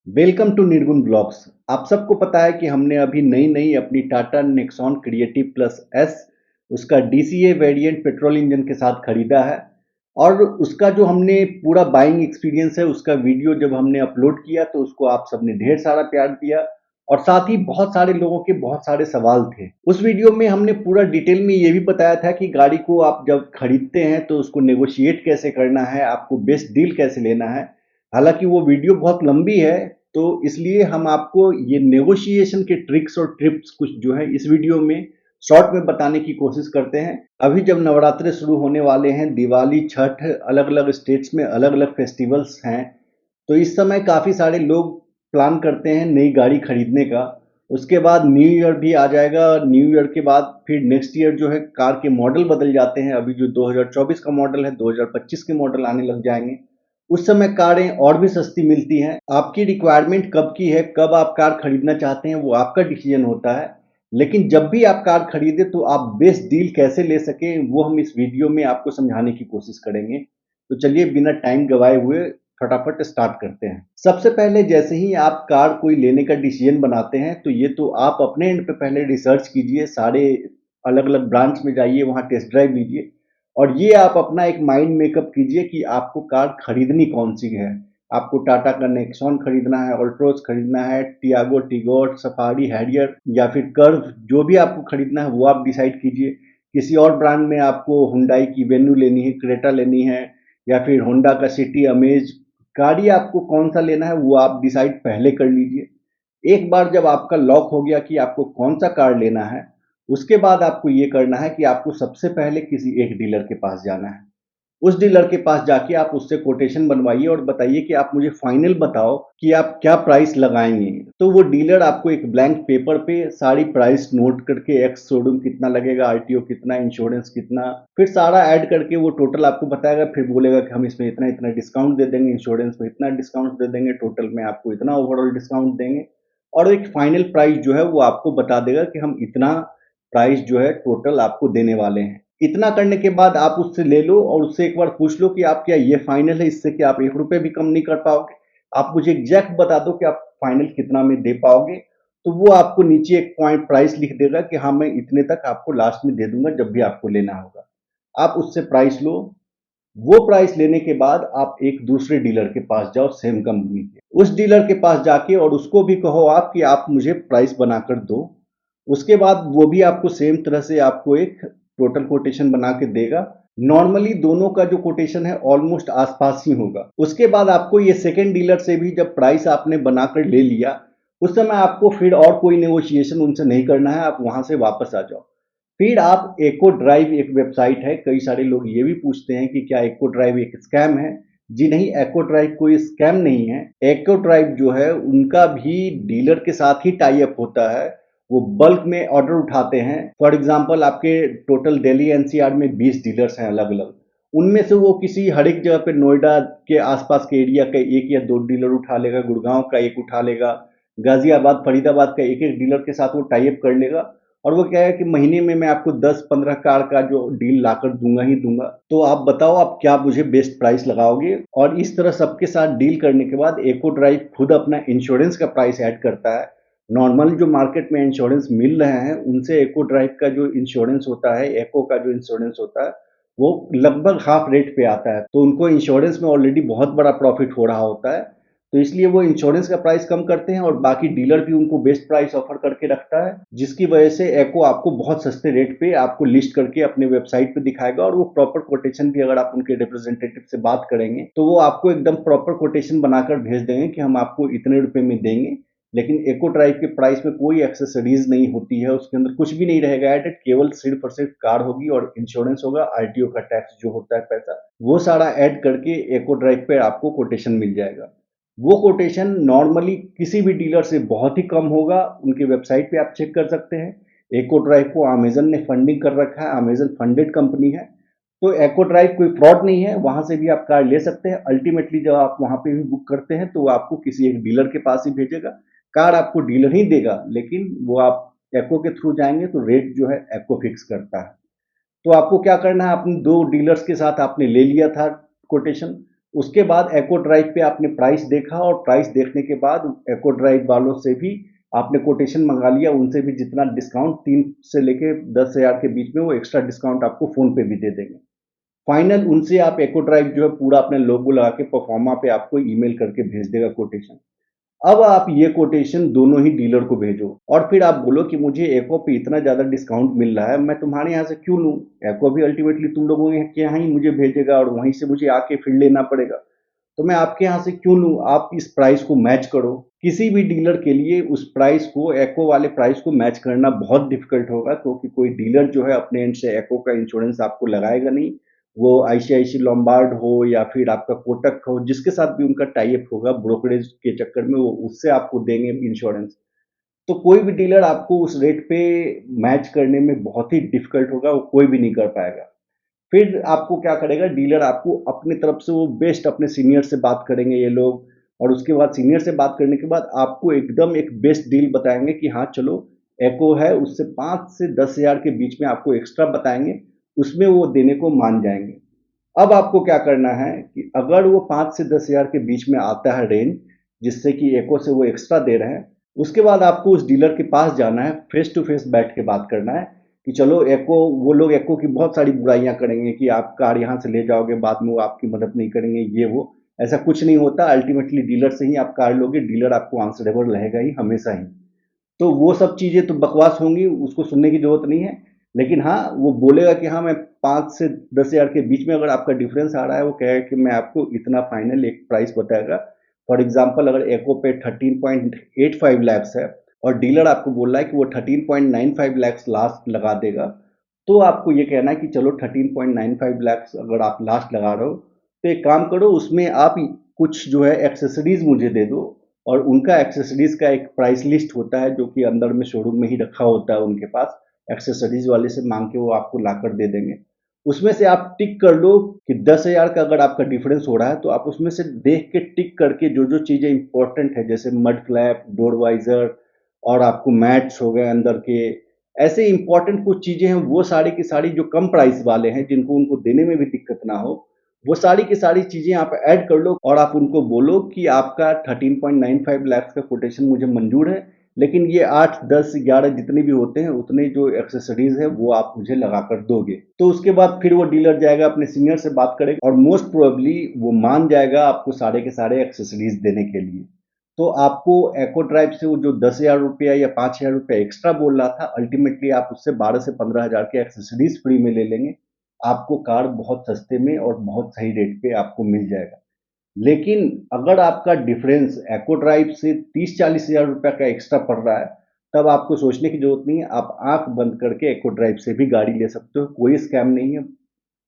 Welcome to निर्गुण blogs. आप सबको पता है कि हमने अभी नई नई अपनी Tata Nexon creative plus S उसका डीसीए वेरिएंट पेट्रोल इंजन के साथ खरीदा है। और उसका जो हमने पूरा बाइंग एक्सपीरियंस है उसका वीडियो जब हमने अपलोड किया तो उसको आप सबने ढेर सारा प्यार दिया। और साथ ही बहुत सारे लोगों के बहुत सारे सवाल थे। उस वीडियो में हमने पूरा डिटेल में ये भी बताया था कि गाड़ी को आप जब खरीदते हैं तो उसको नेगोशिएट कैसे करना है, आपको बेस्ट डील कैसे लेना है। हालांकि वो वीडियो बहुत लंबी है, तो इसलिए हम आपको ये नेगोशिएशन के ट्रिक्स और टिप्स कुछ जो है इस वीडियो में शॉर्ट में बताने की कोशिश करते हैं। अभी जब नवरात्रे शुरू होने वाले हैं, दिवाली, छठ, अलग अलग स्टेट्स में अलग अलग फेस्टिवल्स हैं, तो इस समय काफ़ी सारे लोग प्लान करते हैं नई गाड़ी खरीदने का। उसके बाद न्यू ईयर भी आ जाएगा। न्यू ईयर के बाद फिर नेक्स्ट ईयर जो है कार के मॉडल बदल जाते हैं। अभी जो 2024 का मॉडल है, 2025 के मॉडल आने लग जाएंगे। उस समय कारें और भी सस्ती मिलती हैं। आपकी रिक्वायरमेंट कब की है, कब आप कार खरीदना चाहते हैं, वो आपका डिसीजन होता है। लेकिन जब भी आप कार खरीदें तो आप बेस्ट डील कैसे ले सकें वो हम इस वीडियो में आपको समझाने की कोशिश करेंगे। तो चलिए बिना टाइम गवाए हुए फटाफट स्टार्ट करते हैं। सबसे पहले जैसे ही आप कार कोई लेने का डिसीजन बनाते हैं तो ये तो आप अपने एंड पे पहले रिसर्च कीजिए, सारे अलग अलग ब्रांच में जाइए, वहाँ टेस्ट ड्राइव लीजिए। और ये आप अपना एक माइंड मेकअप कीजिए कि आपको कार खरीदनी कौन सी है। आपको टाटा का नेक्सॉन खरीदना है, अल्ट्रोज खरीदना है, टियागो, टिगोर, सफारी, हैरियर या फिर कर्व, जो भी आपको खरीदना है वो आप डिसाइड कीजिए। किसी और ब्रांड में आपको हुंडई की वेन्यू लेनी है, क्रेटा लेनी है, या फिर होंडा का सिटी अमेज, गाड़ी आपको कौन सा लेना है वो आप डिसाइड पहले कर लीजिए। एक बार जब आपका लॉक हो गया कि आपको कौन सा कार लेना है, उसके बाद आपको ये करना है कि आपको सबसे पहले किसी एक डीलर के पास जाना है। उस डीलर के पास जाके आप उससे कोटेशन बनवाइए और बताइए कि आप मुझे फाइनल बताओ कि आप क्या प्राइस लगाएंगे। तो वो डीलर आपको एक ब्लैंक पेपर पे सारी प्राइस नोट करके, एक्स शोरूम कितना लगेगा, आरटीओ कितना, इंश्योरेंस कितना, फिर सारा ऐड करके वो टोटल आपको बताएगा। फिर बोलेगा कि हम इसमें इतना इतना डिस्काउंट दे देंगे, इंश्योरेंस में इतना डिस्काउंट दे देंगे, टोटल में आपको इतना ओवरऑल डिस्काउंट देंगे। और एक फाइनल प्राइस जो है वो आपको बता देगा कि हम इतना प्राइस जो है टोटल आपको देने वाले हैं। इतना करने के बाद आप उससे ले लो और उससे एक बार पूछ लो कि आप क्या ये फाइनल है, इससे कि आप 1 रुपए भी कम नहीं कर पाओगे। आप मुझे एग्जैक्ट बता दो कि आप फाइनल कितना में दे पाओगे। तो वो आपको नीचे एक पॉइंट प्राइस लिख देगा कि हाँ मैं इतने तक आपको लास्ट में दे दूंगा जब भी आपको लेना होगा। आप उससे प्राइस लो। वो प्राइस लेने के बाद आप एक दूसरे डीलर के पास जाओ, सेम कंपनी के उस डीलर के पास जाके और उसको भी कहो आप कि आप मुझे प्राइस बनाकर दो। उसके बाद वो भी आपको सेम तरह से आपको एक टोटल कोटेशन बना के देगा। नॉर्मली दोनों का जो कोटेशन है ऑलमोस्ट आसपास ही होगा। उसके बाद आपको ये सेकेंड डीलर से भी जब प्राइस आपने बनाकर ले लिया, उस समय आपको फिर और कोई नेगोशिएशन उनसे नहीं करना है, आप वहां से वापस आ जाओ। फिर आप एको ड्राइव, एक वेबसाइट है, कई सारे लोग ये भी पूछते हैं कि क्या एको ड्राइव एक स्कैम है। जी नहीं, एको ड्राइव कोई स्कैम नहीं है। एको ड्राइव जो है उनका भी डीलर के साथ ही टाई अप होता है। वो बल्क में ऑर्डर उठाते हैं। फॉर एग्जांपल आपके टोटल दिल्ली एनसीआर में 20 डीलर्स हैं अलग अलग। उनमें से वो किसी हर एक जगह पे नोएडा के आसपास के एरिया का एक या दो डीलर उठा लेगा, गुड़गांव का एक उठा लेगा, गाजियाबाद, फरीदाबाद का एक एक डीलर के साथ वो टाई अप कर लेगा। और वो क्या है कि महीने में मैं आपको 10-15 कार का जो डील लाकर दूंगा ही दूंगा। तो आप बताओ आप क्या मुझे बेस्ट प्राइस लगाओगे। और इस तरह सबके साथ डील करने के बाद एको ड्राइव खुद अपना इंश्योरेंस का प्राइस ऐड करता है। नॉर्मल जो मार्केट में इंश्योरेंस मिल रहे हैं उनसे एको ड्राइव का जो इंश्योरेंस होता है, एको का जो इंश्योरेंस होता है, वो लगभग हाफ रेट पे आता है। तो उनको इंश्योरेंस में ऑलरेडी बहुत बड़ा प्रॉफिट हो रहा होता है। तो इसलिए वो इंश्योरेंस का प्राइस कम करते हैं और बाकी डीलर भी उनको बेस्ट प्राइस ऑफर करके रखता है, जिसकी वजह से एको आपको बहुत सस्ते रेट पे आपको लिस्ट करके अपने वेबसाइट पे दिखाएगा। और वो प्रॉपर कोटेशन भी, अगर आप उनके रिप्रेजेंटेटिव से बात करेंगे तो वो आपको एकदम प्रॉपर कोटेशन बनाकर भेज देंगे कि हम आपको इतने रुपए में देंगे। लेकिन एको ड्राइव के प्राइस में कोई एक्सेसरीज नहीं होती है, उसके अंदर कुछ भी नहीं रहेगा एडेड, केवल सिर्फ और सिर्फ कार होगी और इंश्योरेंस होगा, आरटीओ का टैक्स जो होता है पैसा, वो सारा ऐड करके एको ड्राइव पे आपको कोटेशन मिल जाएगा। वो कोटेशन नॉर्मली किसी भी डीलर से बहुत ही कम होगा। उनके वेबसाइट पे आप चेक कर सकते हैं। एको ड्राइव को अमेजन ने फंडिंग कर रखा है, अमेजन फंडेड कंपनी है। तो एको ड्राइव कोई फ्रॉड नहीं है, वहां से भी आप कार ले सकते हैं। अल्टीमेटली जब आप वहां पे भी बुक करते हैं तो वो आपको किसी एक डीलर के पास ही भेजेगा। कार आपको डीलर ही देगा, लेकिन वो आप एको के थ्रू जाएंगे तो रेट जो है एको फिक्स करता है। तो आपको क्या करना है, अपने दो डीलर्स के साथ आपने ले लिया था कोटेशन। उसके बाद एको ड्राइव पे आपने प्राइस देखा और प्राइस देखने के बाद एको ड्राइव वालों से भी आपने कोटेशन मंगा लिया, उनसे भी जितना डिस्काउंट 3 से लेके 10,000 के बीच में वो एक्स्ट्रा डिस्काउंट आपको फ़ोन पे भी दे देंगे। फाइनल उनसे आप एको ड्राइव जो है पूरा अपने लोगो लगा के परफॉर्मा पे आपको ईमेल करके भेज देगा कोटेशन। अब आप ये कोटेशन दोनों ही डीलर को भेजो और फिर आप बोलो कि मुझे एको पे इतना ज़्यादा डिस्काउंट मिल रहा है, मैं तुम्हारे यहाँ से क्यों लूँ? एको भी अल्टीमेटली तुम लोगों के यहाँ ही मुझे भेजेगा और वहीं से मुझे आके फिर लेना पड़ेगा। तो मैं आपके यहाँ से क्यों लूँ? आप इस प्राइस को मैच करो। किसी भी डीलर के लिए उस प्राइस को एको वाले प्राइस को मैच करना बहुत डिफ़िकल्ट होगा, क्योंकि कोई डीलर जो है अपने एंड से एको का इंश्योरेंस आपको लगाएगा नहीं। वो आईसीआईसी लोम्बार्ड हो या फिर आपका कोटक हो, जिसके साथ भी उनका टाई अप होगा ब्रोकरेज के चक्कर में, वो उससे आपको देंगे इंश्योरेंस। तो कोई भी डीलर आपको उस रेट पे मैच करने में बहुत ही डिफ़िकल्ट होगा, वो कोई भी नहीं कर पाएगा। फिर आपको क्या करेगा डीलर, आपको अपनी तरफ से वो बेस्ट अपने सीनियर से बात करेंगे ये लोग, और उसके बाद सीनियर से बात करने के बाद आपको एकदम एक बेस्ट डील बताएंगे कि हाँ चलो एको है, उससे 5 से 10,000 के बीच में आपको एक्स्ट्रा बताएंगे, उसमें वो देने को मान जाएंगे। अब आपको क्या करना है कि अगर वो 5 से 10,000 के बीच में आता है रेंज, जिससे कि एको से वो एक्स्ट्रा दे रहे हैं, उसके बाद आपको उस डीलर के पास जाना है, फेस टू फेस बैठ के बात करना है कि चलो एको, वो लोग एको की बहुत सारी बुराइयां करेंगे कि आप कार यहाँ से ले जाओगे, बाद में वो आपकी मदद नहीं करेंगे, ये वो ऐसा कुछ नहीं होता। अल्टीमेटली डीलर से ही आप कार लोगे, डीलर आपको आंसरेबल रहेगा ही हमेशा ही। तो वो सब चीज़ें तो बकवास होंगी, उसको सुनने की ज़रूरत नहीं है। लेकिन हाँ, वो बोलेगा कि हाँ, मैं 5 से 10,000 के बीच में अगर आपका डिफरेंस आ रहा है, वो कहेगा कि मैं आपको इतना फाइनल एक प्राइस बताएगा। फॉर एग्ज़ाम्पल अगर एको पे 13.85 लैक्स है और डीलर आपको बोल रहा है कि वो 13.95 लैक्स लास्ट लगा देगा, तो आपको ये कहना है कि चलो 13.95 लैक्स अगर आप लास्ट लगा रहे हो, तो एक काम करो, उसमें आप कुछ जो है एक्सेसरीज़ मुझे दे दो, और उनका एक्सेसरीज का एक प्राइस लिस्ट होता है जो कि अंदर में शोरूम में ही रखा होता है उनके पास। एक्सेसरीज वाले से मांग के वो आपको लाकर दे देंगे। उसमें से आप टिक कर लो कि 10,000 का अगर आपका डिफरेंस हो रहा है, तो आप उसमें से देख के टिक करके जो जो चीज़ें इंपॉर्टेंट है, जैसे मड फ्लैप, डोर वाइजर और आपको मैट्स हो गए अंदर के, ऐसे इंपॉर्टेंट कुछ चीज़ें हैं, वो सारी की सारी जो कम प्राइस वाले हैं, जिनको उनको देने में भी दिक्कत ना हो, वो सारी की सारी चीज़ें आप ऐड कर लो और आप उनको बोलो कि आपका 13.95 लाख का कोटेशन मुझे मंजूर है, लेकिन ये 8, 10, 11 जितने भी होते हैं, उतने जो एक्सेसरीज है वो आप मुझे लगा कर दोगे। तो उसके बाद फिर वो डीलर जाएगा अपने सीनियर से बात करेगा और मोस्ट प्रोबेबली वो मान जाएगा आपको सारे के सारे एक्सेसरीज देने के लिए। तो आपको एको ड्राइव से वो जो 10,000 रुपया या 5,000 रुपया एक्स्ट्रा बोल रहा था, अल्टीमेटली आप उससे 12 से 15,000 के एक्सेसरीज फ्री में ले लेंगे। आपको कार बहुत सस्ते में और बहुत सही रेट पे आपको मिल जाएगा। लेकिन अगर आपका डिफरेंस एको ड्राइव से 30-40,000 रुपये का एक्स्ट्रा पड़ रहा है, तब आपको सोचने की जरूरत नहीं है, आप आंख बंद करके एको ड्राइव से भी गाड़ी ले सकते हो, कोई स्कैम नहीं है।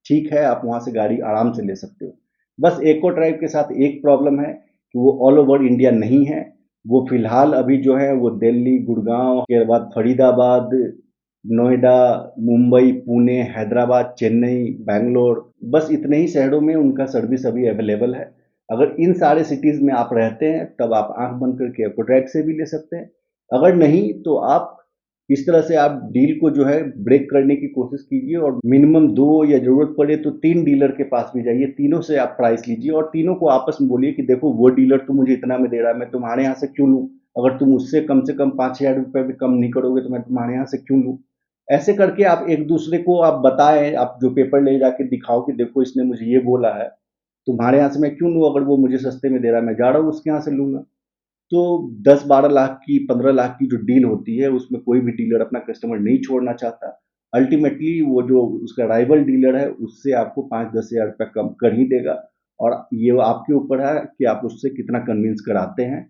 ठीक है, आप वहां से गाड़ी आराम से ले सकते हो। बस एको ड्राइव के साथ एक प्रॉब्लम है कि वो ऑल ओवर इंडिया नहीं है। वो फिलहाल अभी जो है वो दिल्ली, गुड़गांव के बाद फरीदाबाद, नोएडा, मुंबई, पुणे, हैदराबाद, चेन्नई, बैंगलोर, बस इतने ही शहरों में उनका सर्विस अभी अवेलेबल है। अगर इन सारे सिटीज़ में आप रहते हैं, तब आप आंख बंद करके एयरपोर्ट से भी ले सकते हैं। अगर नहीं, तो आप इस तरह से आप डील को जो है ब्रेक करने की कोशिश कीजिए और मिनिमम 2 या ज़रूरत पड़े तो 3 डीलर के पास भी जाइए, तीनों से आप प्राइस लीजिए और तीनों को आपस में बोलिए कि देखो वो डीलर तो मुझे इतना में दे रहा है, मैं तुम्हारे यहाँ से क्यों लूँ? अगर तुम उससे कम से कम 5,000 रुपये भी कम नहीं करोगे, तो मैं तुम्हारे यहाँ से क्यों लूँ? ऐसे करके आप एक दूसरे को आप बताएं, आप जो पेपर ले जाके दिखाओ कि देखो इसने मुझे ये बोला है, तुम्हारे यहाँ से मैं क्यों लूँ? अगर वो मुझे सस्ते में दे रहा है, मैं जा रहा हूँ उसके यहाँ से लूंगा। तो 10-12 लाख की, 15 लाख की जो डील होती है, उसमें कोई भी डीलर अपना कस्टमर नहीं छोड़ना चाहता। अल्टीमेटली वो जो उसका राइवल डीलर है, उससे आपको 5-10 हज़ार रुपये कम कर ही देगा, और ये आपके ऊपर है कि आप उससे कितना कन्विंस कराते हैं।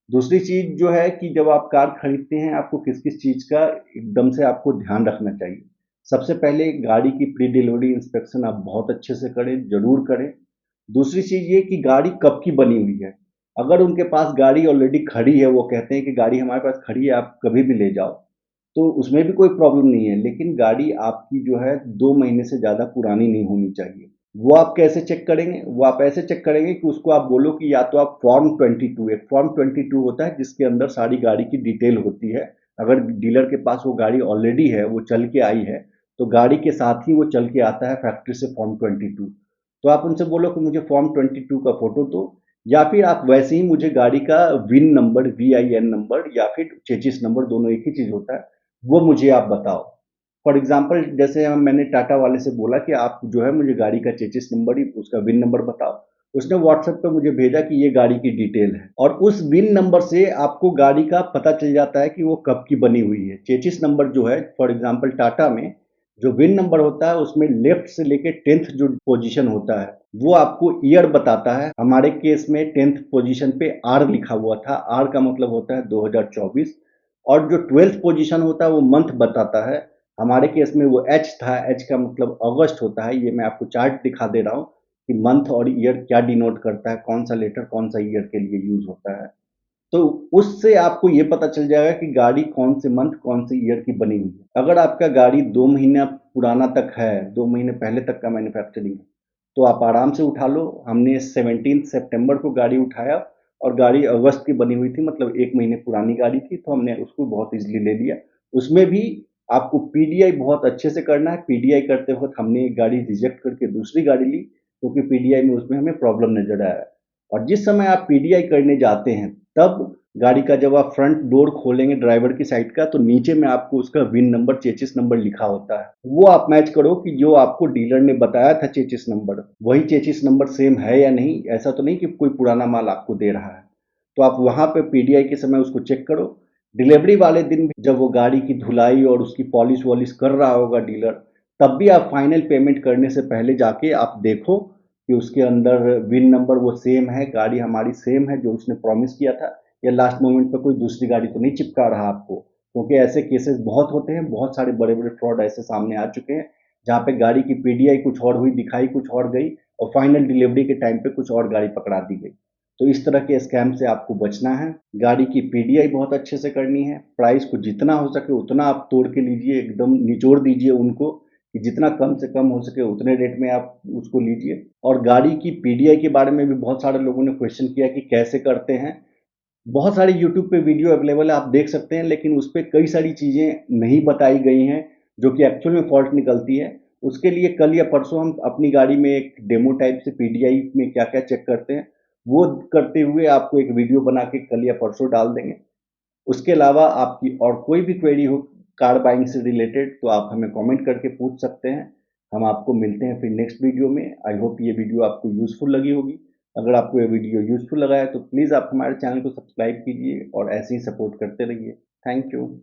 दूसरी चीज़ जो है कि जब आप कार खरीदते हैं, आपको किस-किस चीज़ का एकदम से आपको ध्यान रखना चाहिए। सबसे पहले गाड़ी की प्री डिलीवरी इंस्पेक्शन आप बहुत अच्छे से करें, ज़रूर करें। दूसरी चीज़ ये कि गाड़ी कब की बनी हुई है। अगर उनके पास गाड़ी ऑलरेडी खड़ी है, वो कहते हैं कि गाड़ी हमारे पास खड़ी है, आप कभी भी ले जाओ, तो उसमें भी कोई प्रॉब्लम नहीं है। लेकिन गाड़ी आपकी जो है 2 महीने से ज़्यादा पुरानी नहीं होनी चाहिए। वो आप कैसे चेक करेंगे? वो आप ऐसे चेक करेंगे कि उसको आप बोलो कि या तो आप फॉर्म 22, एक फॉर्म 22 होता है जिसके अंदर सारी गाड़ी की डिटेल होती है। अगर डीलर के पास वो गाड़ी ऑलरेडी है, वो चल के आई है, तो गाड़ी के साथ ही वो चल के आता है फैक्ट्री से फॉर्म 22। तो आप उनसे बोलो कि मुझे फॉर्म 22 का फोटो दो, या फिर आप वैसे ही मुझे गाड़ी का विन नंबर, VIN नंबर या फिर चेचिस नंबर, दोनों एक ही चीज होता है, वो मुझे आप बताओ। फॉर एग्जाम्पल जैसे मैंने टाटा वाले से बोला कि आप जो है मुझे गाड़ी का चेचिस नंबर ही, उसका विन नंबर बताओ। उसने व्हाट्सएप पे मुझे भेजा कि ये गाड़ी की डिटेल है, और उस विन नंबर से आपको गाड़ी का पता चल जाता है कि वो कब की बनी हुई है। चेचिस नंबर जो है, फॉर एग्जाम्पल टाटा में जो विन नंबर होता है उसमें लेफ्ट से लेके 10th जो पोजीशन होता है वो आपको ईयर बताता है। हमारे केस में 10th पोजीशन पे आर लिखा हुआ था, आर का मतलब होता है 2024, और जो 12th पोजीशन होता है वो मंथ बताता है। हमारे केस में वो एच था, एच का मतलब अगस्त होता है। ये मैं आपको चार्ट दिखा दे रहा हूँ कि मंथ और ईयर क्या डिनोट करता है, कौन सा लेटर कौन सा ईयर के लिए यूज होता है। तो उससे आपको ये पता चल जाएगा कि गाड़ी कौन से मंथ कौन से ईयर की बनी हुई है। अगर आपका गाड़ी 2 महीना पुराना तक है, 2 महीने पहले तक का मैन्युफैक्चरिंग है, तो आप आराम से उठा लो। हमने 17 सितंबर को गाड़ी उठाया और गाड़ी अगस्त की बनी हुई थी, मतलब 1 महीने पुरानी गाड़ी थी, तो हमने उसको बहुत इजीली ले लिया। उसमें भी आपको पीडीआई बहुत अच्छे से करना है। पीडीआई करते वक्त हमने एक गाड़ी रिजेक्ट करके दूसरी गाड़ी ली, क्योंकि पीडीआई में उसमें हमें प्रॉब्लम नजर आया। और जिस समय आप पीडीआई करने जाते हैं, तब गाड़ी का जब आप फ्रंट डोर खोलेंगे ड्राइवर की साइड का, तो नीचे में आपको उसका विन नंबर, चेचिस नंबर लिखा होता है। वो आप मैच करो कि जो आपको डीलर ने बताया था चेचिस नंबर, वही चेचिस नंबर सेम है या नहीं। ऐसा तो नहीं कि कोई पुराना माल आपको दे रहा है। तो आप वहां पे पीडीआई के समय उसको चेक करो। डिलीवरी वाले दिन भी जब वो गाड़ी की धुलाई और उसकी पॉलिश वॉलिश कर रहा होगा डीलर, तब भी आप फाइनल पेमेंट करने से पहले जाके आप देखो कि उसके अंदर विन नंबर वो सेम है, गाड़ी हमारी सेम है जो उसने प्रॉमिस किया था, या लास्ट मोमेंट पे कोई दूसरी गाड़ी तो नहीं चिपका रहा आपको। क्योंकि ऐसे केसेस बहुत होते हैं, बहुत सारे बड़े बड़े फ्रॉड ऐसे सामने आ चुके हैं, जहाँ पे गाड़ी की पीडीआई कुछ और हुई, दिखाई कुछ और गई, और फाइनल डिलीवरी के टाइम पे कुछ और गाड़ी पकड़ा दी गई। तो इस तरह के स्कैम से आपको बचना है। गाड़ी की पीडीआई बहुत अच्छे से करनी है। प्राइस को जितना हो सके उतना आप तोड़ के लीजिए, एकदम निचोड़ दीजिए उनको, कि जितना कम से कम हो सके उतने रेट में आप उसको लीजिए। और गाड़ी की पीडीआई के बारे में भी बहुत सारे लोगों ने क्वेश्चन किया कि कैसे करते हैं। बहुत सारी यूट्यूब पे वीडियो अवेलेबल है, आप देख सकते हैं, लेकिन उस पे कई सारी चीज़ें नहीं बताई गई हैं जो कि एक्चुअल में फॉल्ट निकलती है। उसके लिए कल या परसों हम अपनी गाड़ी में एक डेमो टाइप से पीडीआई में क्या-क्या चेक करते हैं, वो करते हुए आपको एक वीडियो बना के कल या परसों डाल देंगे। उसके अलावा आपकी और कोई भी क्वेरी हो कार बाइंग से रिलेटेड, तो आप हमें कमेंट करके पूछ सकते हैं। हम आपको मिलते हैं फिर नेक्स्ट वीडियो में। आई होप ये वीडियो आपको यूज़फुल लगी होगी। अगर आपको ये वीडियो यूज़फुल लगा है तो प्लीज़ आप हमारे चैनल को सब्सक्राइब कीजिए और ऐसे ही सपोर्ट करते रहिए। Thank you.